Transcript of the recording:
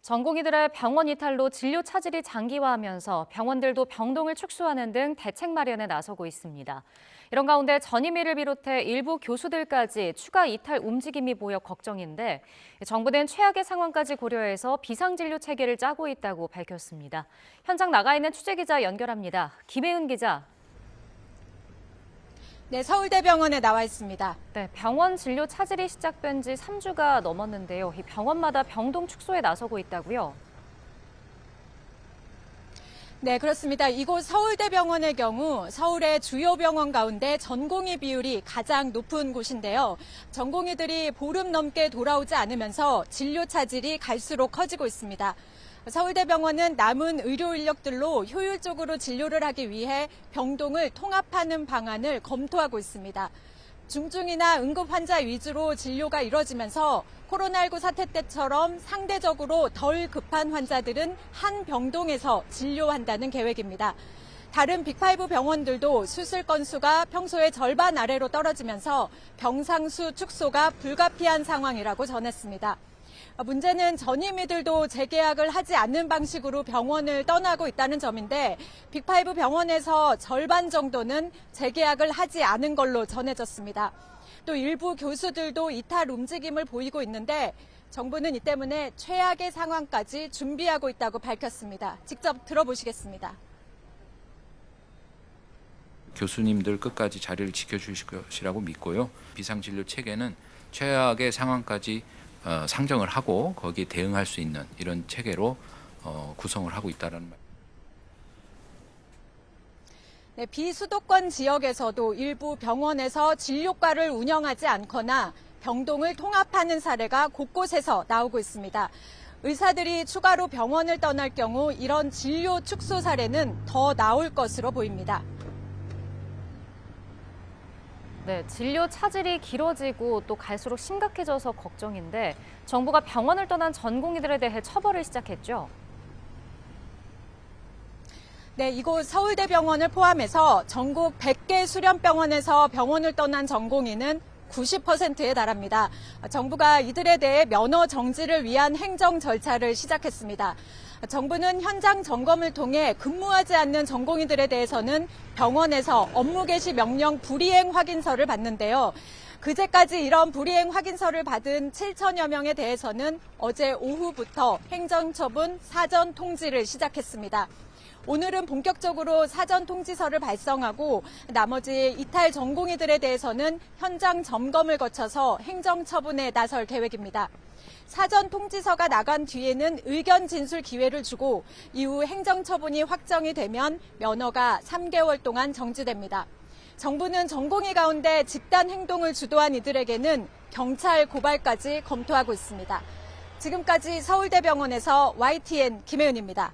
전공의들의 병원 이탈로 진료 차질이 장기화하면서 병원들도 병동을 축소하는 등 대책 마련에 나서고 있습니다. 이런 가운데 전임의를 비롯해 일부 교수들까지 추가 이탈 움직임이 보여 걱정인데 정부는 최악의 상황까지 고려해서 비상진료 체계를 짜고 있다고 밝혔습니다. 현장 나가 있는 취재기자 연결합니다. 김혜은 기자. 네, 서울대병원에 나와 있습니다. 네, 병원 진료 차질이 시작된 지 3주가 넘었는데요. 이 병원마다 병동 축소에 나서고 있다고요? 네, 그렇습니다. 이곳 서울대병원의 경우 서울의 주요 병원 가운데 전공의 비율이 가장 높은 곳인데요. 전공의들이 보름 넘게 돌아오지 않으면서 진료 차질이 갈수록 커지고 있습니다. 서울대병원은 남은 의료 인력들로 효율적으로 진료를 하기 위해 병동을 통합하는 방안을 검토하고 있습니다. 중증이나 응급 환자 위주로 진료가 이뤄지면서 코로나19 사태 때처럼 상대적으로 덜 급한 환자들은 한 병동에서 진료한다는 계획입니다. 다른 빅5 병원들도 수술 건수가 평소의 절반 아래로 떨어지면서 병상수 축소가 불가피한 상황이라고 전했습니다. 문제는 전임의들도 재계약을 하지 않는 방식으로 병원을 떠나고 있다는 점인데 빅5 병원에서 절반 정도는 재계약을 하지 않은 걸로 전해졌습니다. 또 일부 교수들도 이탈 움직임을 보이고 있는데 정부는 이 때문에 최악의 상황까지 준비하고 있다고 밝혔습니다. 직접 들어보시겠습니다. 교수님들 끝까지 자리를 지켜주실 것이라고 믿고요. 비상진료 체계는 최악의 상황까지 상정을 하고 거기에 대응할 수 있는 이런 체계로 구성을 하고 있다는 말. 네, 비수도권 지역에서도 일부 병원에서 진료과를 운영하지 않거나 병동을 통합하는 사례가 곳곳에서 나오고 있습니다. 의사들이 추가로 병원을 떠날 경우 이런 진료 축소 사례는 더 나올 것으로 보입니다. 네, 진료 차질이 길어지고 또 갈수록 심각해져서 걱정인데 정부가 병원을 떠난 전공의들에 대해 처벌을 시작했죠. 네, 이곳 서울대병원을 포함해서 전국 100개 수련병원에서 병원을 떠난 전공의는 90%에 달합니다. 정부가 이들에 대해 면허 정지를 위한 행정 절차를 시작했습니다. 정부는 현장 점검을 통해 근무하지 않는 전공의들에 대해서는 병원에서 업무 개시 명령 불이행 확인서를 받는데요. 그제까지 이런 불이행 확인서를 받은 7천여 명에 대해서는 어제 오후부터 행정처분 사전 통지를 시작했습니다. 오늘은 본격적으로 사전 통지서를 발송하고 나머지 이탈 전공의들에 대해서는 현장 점검을 거쳐서 행정처분에 나설 계획입니다. 사전 통지서가 나간 뒤에는 의견 진술 기회를 주고 이후 행정처분이 확정이 되면 면허가 3개월 동안 정지됩니다. 정부는 전공의 가운데 집단 행동을 주도한 이들에게는 경찰 고발까지 검토하고 있습니다. 지금까지 서울대병원에서 YTN 김혜은입니다.